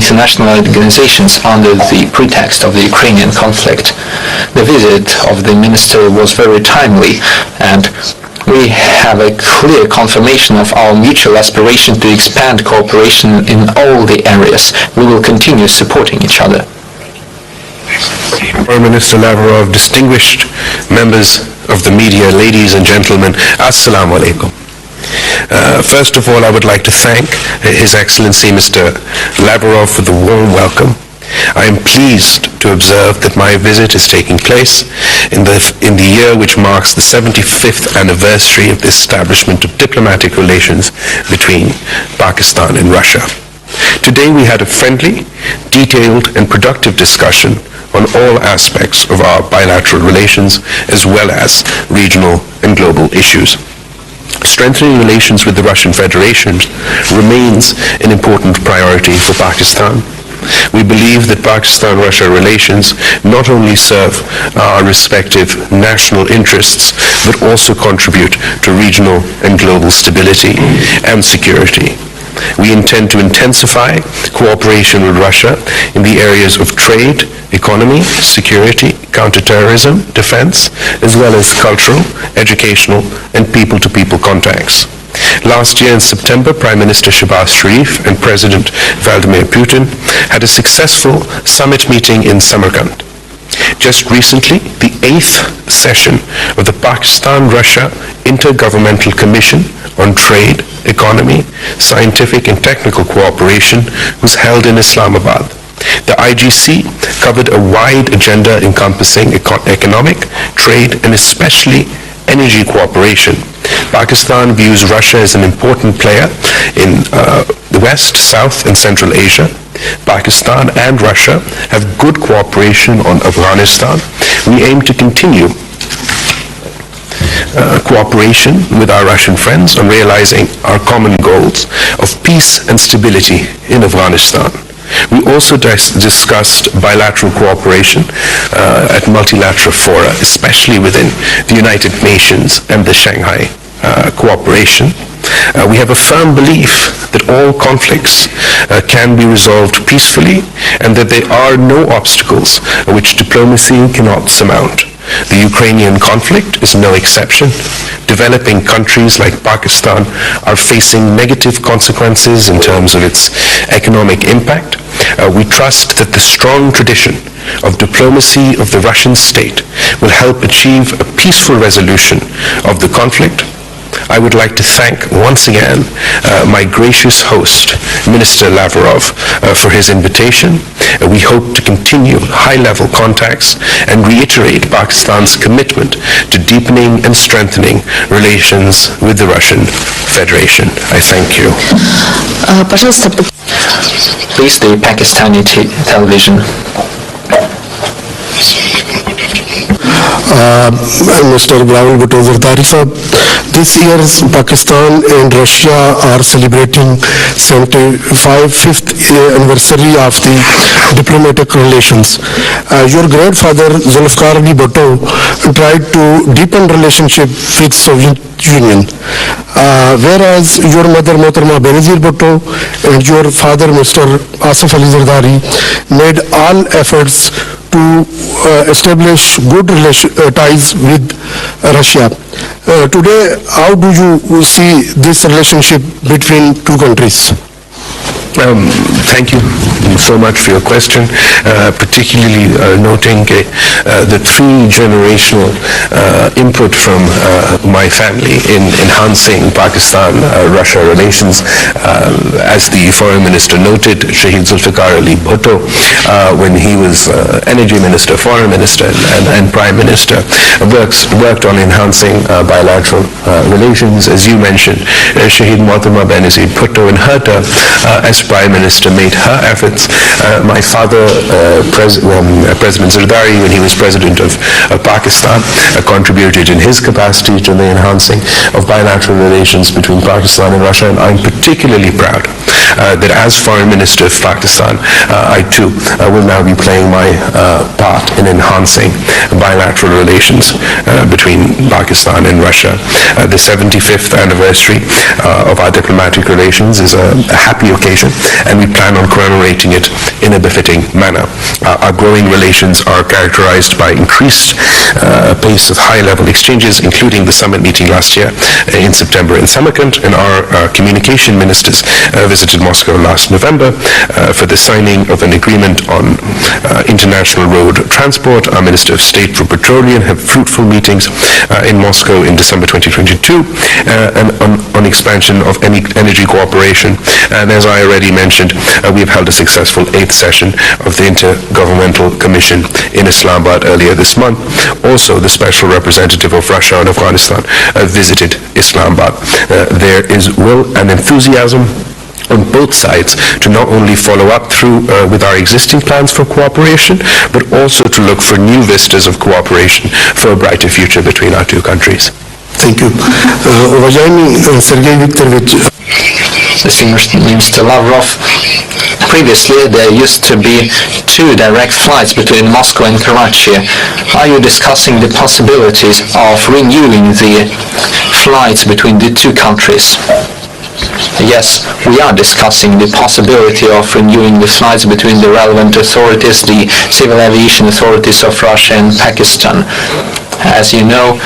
international organizations under the pretext of the Ukrainian conflict. The visit of the minister was very timely, and we have a clear confirmation of our mutual aspiration to expand cooperation in all the areas. We will continue supporting each other. Prime Minister Lavrov, distinguished members of the media, ladies and gentlemen, Assalamu alaikum. First of all, I would like to thank His Excellency Mr. Lavrov for the warm welcome. I am pleased to observe that my visit is taking place in the year which marks the 75th anniversary of the establishment of diplomatic relations between Pakistan and Russia. Today we had a friendly, detailed and productive discussion on all aspects of our bilateral relations as well as regional and global issues. Strengthening relations with the Russian Federation remains an important priority for Pakistan. We believe that Pakistan-Russia relations not only serve our respective national interests, but also contribute to regional and global stability and security. We intend to intensify cooperation with Russia in the areas of trade, economy, security, counterterrorism, defense, as well as cultural, educational, and people-to-people contacts. Last year in September, Prime Minister Shehbaz Sharif and President Vladimir Putin had a successful summit meeting in Samarkand. Just recently, the 8th session of the Pakistan-Russia Intergovernmental Commission on Trade, Economy, Scientific and Technical Cooperation was held in Islamabad. The IGC covered a wide agenda encompassing economic, trade, and especially energy cooperation. Pakistan views Russia as an important player in the West, South, and Central Asia. Pakistan and Russia have good cooperation on Afghanistan. We aim to continue cooperation with our Russian friends on realizing our common goals of peace and stability in Afghanistan. We also discussed bilateral cooperation at multilateral fora, especially within the United Nations and the Shanghai Cooperation. We have a firm belief that all conflicts can be resolved peacefully and that there are no obstacles which diplomacy cannot surmount. The Ukrainian conflict is no exception. Developing countries like Pakistan are facing negative consequences in terms of its economic impact. We trust that the strong tradition of diplomacy of the Russian state will help achieve a peaceful resolution of the conflict. I would like to thank once again my gracious host, Minister Lavrov, for his invitation. We hope to continue high-level contacts and reiterate Pakistan's commitment to deepening and strengthening relations with the Russian Federation. I thank you. Please, the Pakistani television. Mr. Bilawal Bhutto, this year Pakistan and Russia are celebrating 75th anniversary of the diplomatic relations. Your grandfather Zulfikar Ali Bhutto tried to deepen relationship with Soviet Union, whereas your mother Mohtarama Benazir Bhutto and your father Mr. Asif Ali Zardari made all efforts to establish good ties with Russia. Today, how do you see this relationship between two countries? Thank you so much for your question, particularly noting the three-generational input from my family in enhancing Pakistan-Russia relations. As the Foreign Minister noted, Shahid Zulfikar Ali Bhutto, when he was Energy Minister, Foreign Minister, and Prime Minister, worked on enhancing bilateral relations. As you mentioned, Shahid Mohtarama Benazir Bhutto in her term as Prime Minister made her efforts. My father, President Zardari, when he was President of Pakistan, contributed in his capacity to the enhancing of bilateral relations between Pakistan and Russia, and I'm particularly proud that as Foreign Minister of Pakistan, I too will now be playing my part in enhancing bilateral relations between Pakistan and Russia. The 75th anniversary of our diplomatic relations is a happy occasion and we plan on commemorating it in a befitting manner. Our growing relations are characterized by increased pace of high-level exchanges, including the summit meeting last year in September in Samarkand, and our communication ministers visited Moscow last November for the signing of an agreement on international road transport. Our Minister of State for Petroleum had fruitful meetings in Moscow in December 2022 and on expansion of energy cooperation. And as I already mentioned, we have held a successful 8th session of the Intergovernmental Commission in Islamabad earlier this month. Also, the special representative of Russia and Afghanistan visited Islamabad. There is will and enthusiasm on both sides to not only follow up through with our existing plans for cooperation, but also to look for new vistas of cooperation for a brighter future between our two countries. Thank you. Уважаемый Sergei Viktorovich, Distinguished Minister Lavrov, previously there used to be 2 direct flights between Moscow and Karachi. Are you discussing the possibilities of renewing the flights between the 2 countries? Yes, we are discussing the possibility of renewing the flights between the relevant authorities, the civil aviation authorities of Russia and Pakistan. As you know,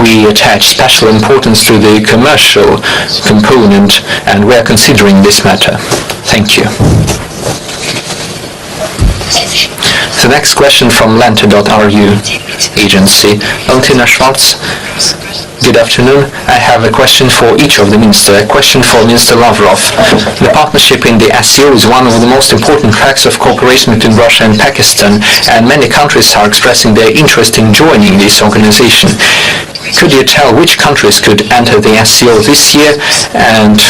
we attach special importance to the commercial component, and we are considering this matter. Thank you. The next question from Lenta.ru agency. Valentina Schwartz. Good afternoon. I have a question for each of the ministers. A question for Minister Lavrov. The partnership in the SCO is one of the most important tracks of cooperation between Russia and Pakistan, and many countries are expressing their interest in joining this organization. Could you tell which countries could enter the SCO this year, and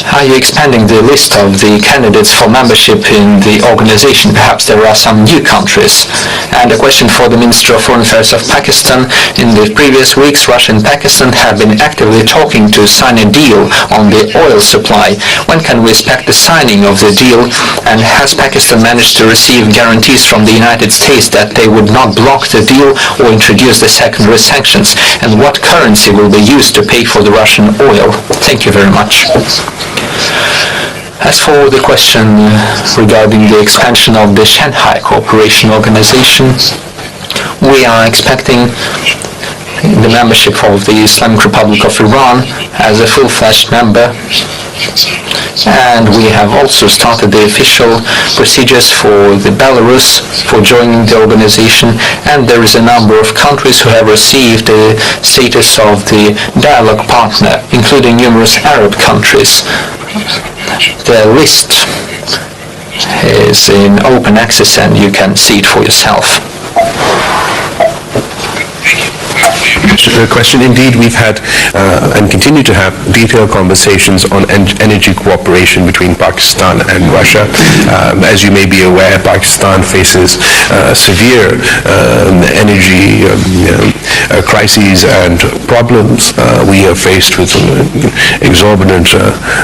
are you expanding the list of the candidates for membership in the organization? Perhaps there are some new countries. And a question for the Minister of Foreign Affairs of Pakistan. In the previous weeks, Russia and Pakistan have been actively talking to sign a deal on the oil supply. When can we expect the signing of the deal? And has Pakistan managed to receive guarantees from the United States that they would not block the deal or introduce the secondary sanctions? And what currency will be used to pay for the Russian oil? Thank you very much. As for the question regarding the expansion of the Shanghai Cooperation Organization, we are expecting the membership of the Islamic Republic of Iran as a full-fledged member, and we have also started the official procedures for the Belarus for joining the organization, and there is a number of countries who have received the status of the dialogue partner, including numerous Arab countries. The list is in open access and you can see it for yourself. Question. Indeed, we've had and continue to have detailed conversations on energy cooperation between Pakistan and Russia. As you may be aware, Pakistan faces severe energy crises and problems. We are faced with exorbitant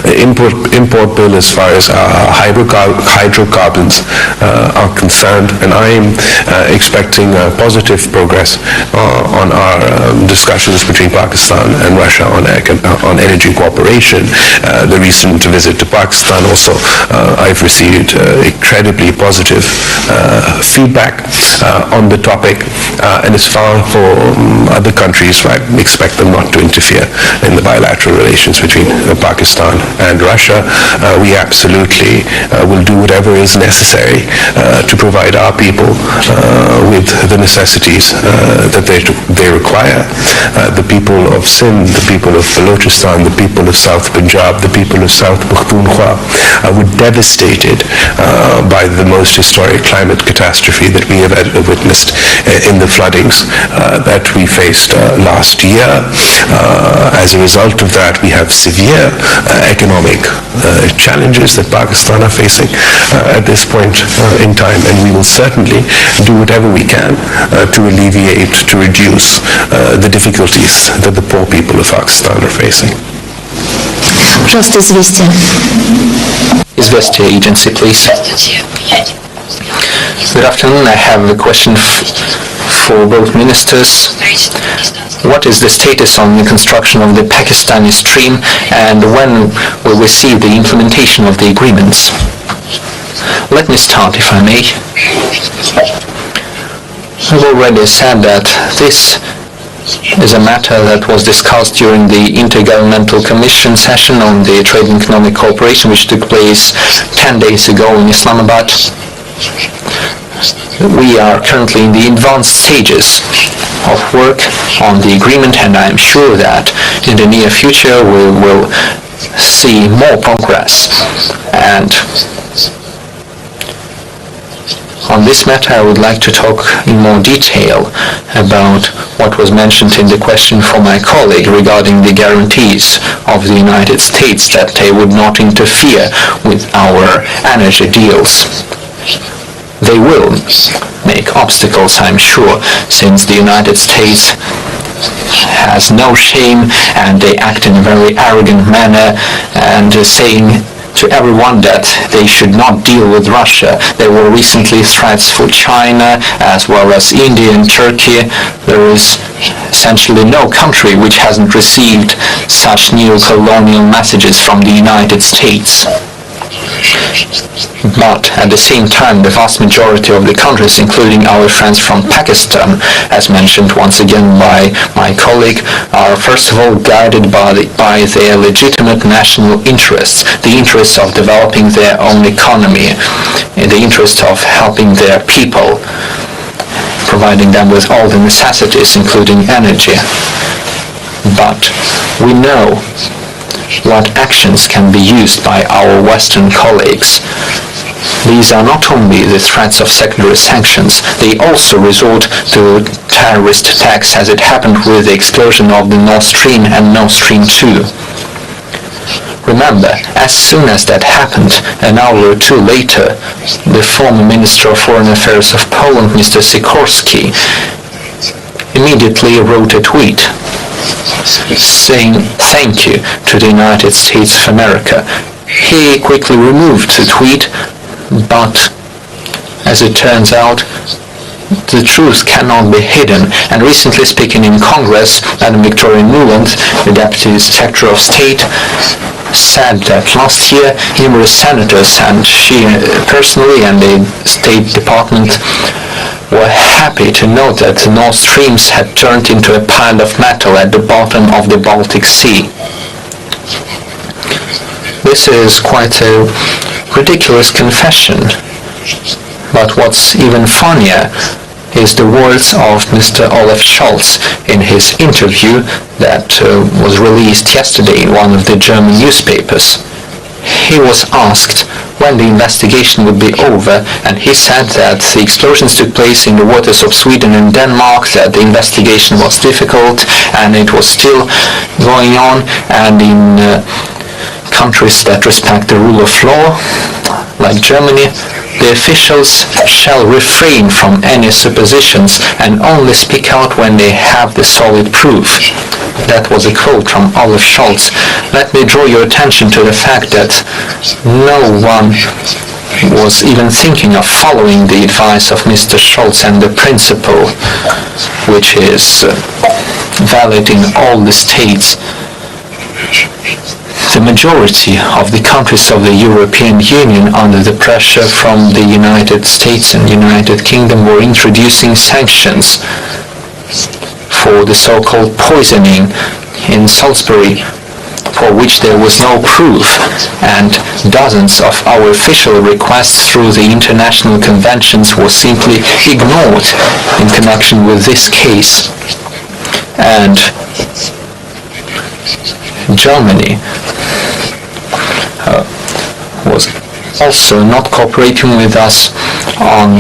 import bill as far as hydrocarbons are concerned, and I am expecting positive progress on our discussions between Pakistan and Russia on energy cooperation. The recent visit to Pakistan also, I've received incredibly positive feedback on the topic, and as far for other countries, I expect them not to interfere in the bilateral relations between Pakistan and Russia. We absolutely will do whatever is necessary to provide our people with the necessities that they require. The people of Sindh, the people of Balochistan, the people of South Punjab, the people of South Pakhtunkhwa were devastated by the most historic climate catastrophe that we have witnessed in the floodings that we faced last year. As a result of that, we have severe economic challenges that Pakistan are facing at this point in time, and we will certainly do whatever we can to alleviate, to reduce the difficulties that the poor people of Pakistan are facing. Пожалуйста, известия. Известия agency, please. Good afternoon. I have a question for both ministers. what is the status on the construction of the Pakistani stream, and when will we see the implementation of the agreements? Let me start, if I may. I've already said that this is a matter that was discussed during the Intergovernmental Commission session on the Trade and Economic Cooperation, which took place 10 days ago in Islamabad. We are currently in the advanced stages of work on the agreement, and I am sure that in the near future we will see more progress. And on this matter, I would like to talk in more detail about what was mentioned in the question from my colleague regarding the guarantees of the United States that they would not interfere with our energy deals. They will make obstacles, I'm sure, since the United States has no shame and they act in a very arrogant manner and saying to everyone that they should not deal with Russia. There were recently threats for China as well as India and Turkey. There is essentially no country which hasn't received such neo-colonial messages from the United States. But at the same time, the vast majority of the countries, including our friends from Pakistan, as mentioned once again by my colleague, are first of all guided by their legitimate national interests, the interests of developing their own economy, in the interest of helping their people, providing them with all the necessities, including energy. But we know what actions can be used by our Western colleagues. These are not only the threats of secondary sanctions, they also resort to terrorist attacks, as it happened with the explosion of the Nord Stream and Nord Stream 2. Remember, as soon as that happened, an hour or two later, the former Minister of Foreign Affairs of Poland, Mr. Sikorski, immediately wrote a tweet saying thank you to the United States of America. He quickly removed the tweet, but as it turns out, the truth cannot be hidden. And recently speaking in Congress, Madam Victoria Nuland, the Deputy Secretary of State, said that last year numerous senators and she personally and the State Department were happy to note that the Nord Streams had turned into a pile of metal at the bottom of the Baltic Sea. This is quite a ridiculous confession, but what's even funnier is the words of Mr. Olaf Scholz in his interview that was released yesterday in one of the German newspapers. He was asked when the investigation would be over, and he said that the explosions took place in the waters of Sweden and Denmark, that the investigation was difficult and it was still going on, and in countries that respect the rule of law, like Germany, the officials shall refrain from any suppositions and only speak out when they have the solid proof. That was a quote from Olaf Scholz. Let me draw your attention to the fact that no one was even thinking of following the advice of Mr. Scholz and the principle, which is valid in all the states. The majority of the countries of the European Union, under the pressure from the United States and United Kingdom, were introducing sanctions for the so-called poisoning in Salisbury, for which there was no proof, and dozens of our official requests through the international conventions were simply ignored in connection with this case. And Germany was also not cooperating with us on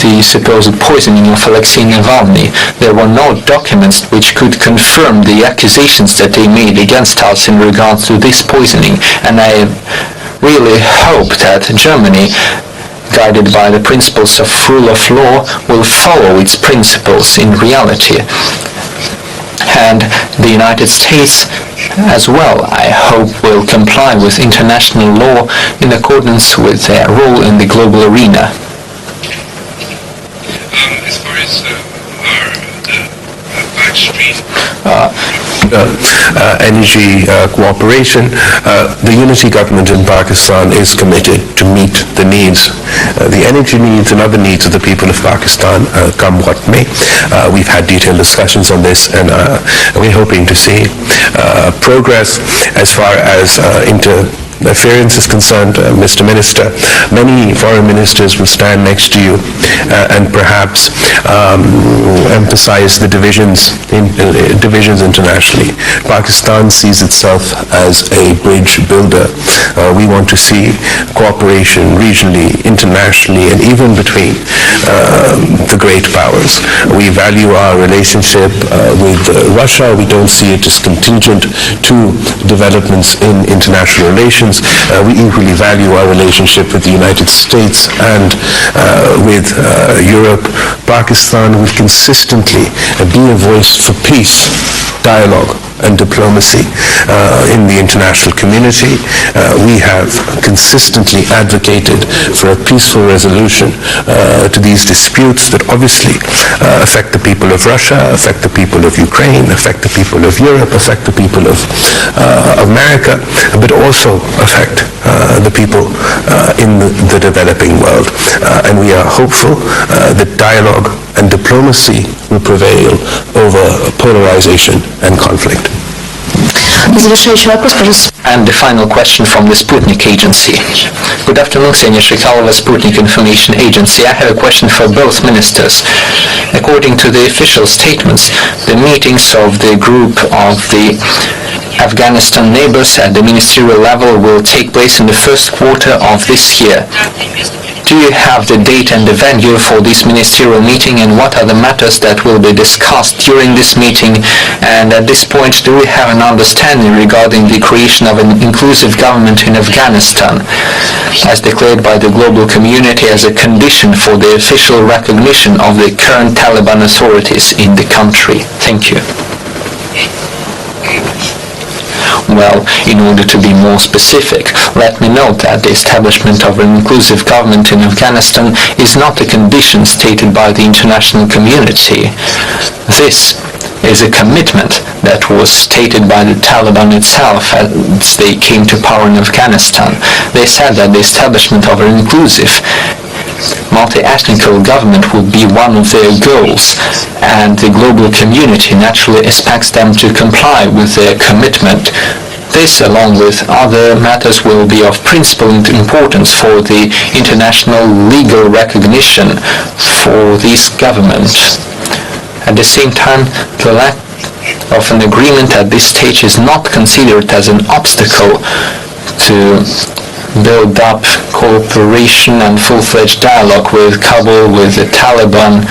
the supposed poisoning of Alexei Navalny. There were no documents which could confirm the accusations that they made against us in regards to this poisoning, and I really hope that Germany, guided by the principles of rule of law, will follow its principles in reality. And the United States as well, I hope, will comply with international law in accordance with their role in the global arena. As far as the back stream energy cooperation. The unity government in Pakistan is committed to meet the needs, the energy needs and other needs of the people of Pakistan, come what may. We've had detailed discussions on this, and we're hoping to see progress as far as interference is concerned. Mr. Minister, many foreign ministers will stand next to you and perhaps emphasize the divisions internationally. Pakistan sees itself as a bridge builder. We want to see cooperation regionally, internationally, and even between the great powers. We value our relationship with Russia. We don't see it as contingent to developments in international relations. We equally value our relationship with the United States and with Europe. Pakistan will consistently be a voice for peace, dialogue, and diplomacy in the international community. We have consistently advocated for a peaceful resolution to these disputes that obviously affect the people of Russia, affect the people of Ukraine, affect the people of Europe, affect the people of America, but also affect the people in the developing world. And we are hopeful that dialogue and diplomacy will prevail over polarization and conflict. Завершающий вопрос, пожалуйста. And the final question from the Sputnik Agency. Good afternoon, Ksenia Shrikalova, Sputnik Information Agency. I have a question for both ministers. According to the official statements, the meetings of the group of the Afghanistan neighbors at the ministerial level will take place in the first quarter of this year. Do you have the date and the venue for this ministerial meeting, and what are the matters that will be discussed during this meeting? And at this point, do we have an understanding regarding the creation of an inclusive government in Afghanistan, as declared by the global community as a condition for the official recognition of the current Taliban authorities in the country? Thank you. Well, in order to be more specific, let me note that the establishment of an inclusive government in Afghanistan is not a condition stated by the international community. This is a commitment that was stated by the Taliban itself as they came to power in Afghanistan. They said that the establishment of an inclusive multi-ethnical government will be one of their goals, and the global community naturally expects them to comply with their commitment. This, along with other matters, will be of principal importance for the international legal recognition for this government. At the same time, the lack of an agreement at this stage is not considered as an obstacle to build up cooperation and full-fledged dialogue with Kabul, with the Taliban,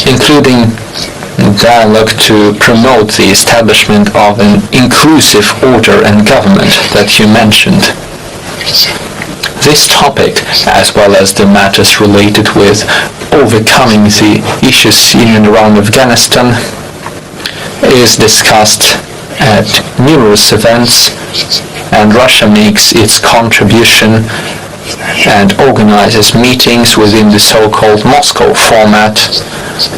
including dialogue to promote the establishment of an inclusive order and government that you mentioned. This topic, as well as the matters related with overcoming the issues in and around Afghanistan, is discussed at numerous events, and Russia makes its contribution and organizes meetings within the so-called Moscow format.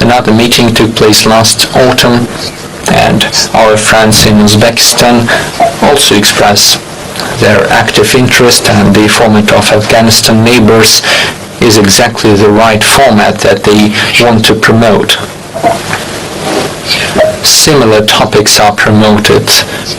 Another meeting took place last autumn, and our friends in Uzbekistan also express their active interest, and the format of Afghanistan neighbors is exactly the right format that they want to promote. Similar topics are promoted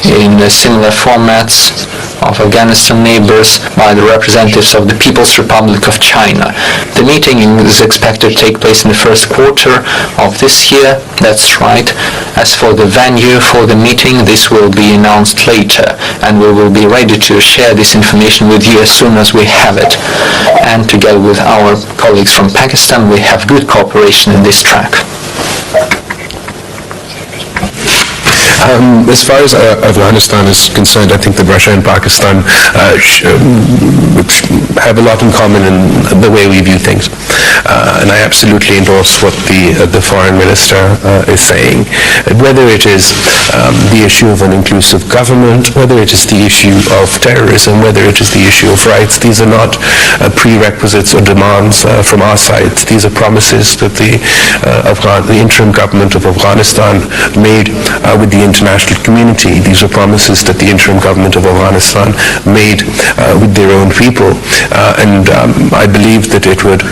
in similar formats of Afghanistan neighbors by the representatives of the People's Republic of China. The meeting is expected to take place in the first quarter of this year, that's right. As for the venue for the meeting, this will be announced later, and we will be ready to share this information with you as soon as we have it. And together with our colleagues from Pakistan, we have good cooperation in this track. As far as Afghanistan is concerned, I think that Russia and Pakistan have a lot in common in the way we view things. and I absolutely endorse what the foreign minister is saying. Whether it is the issue of an inclusive government, whether it is the issue of terrorism, whether it is the issue of rights, these are not prerequisites or demands from our side. These are promises that the interim government of Afghanistan made with the international community. These are promises that the interim government of Afghanistan made with their own people. And I believe that it would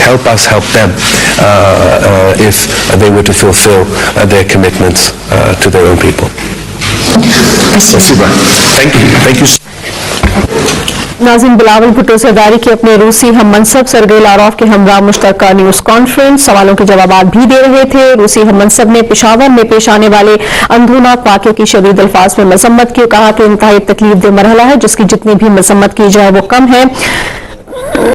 help us help them if they were to fulfill their commitments to their own people. Thank you. Thank you. नाज़रीन, बिलावल भुट्टो सरदारी की अपने रूसी हम मनसब Sergei लारोफ के हमरा मुश्तरका news conference सवालों के जवाब भी दे रहे थे। रूसी हम मनसब ने पेशावर में पेश आने वाले अंधोनाक वाक़े की शदीद अल्फाज में मजम्मत की, कहा कि इंतहाई तकलीफ दे मरहला है जिसकी जितनी भी मजम्मत की जाए वो कम है।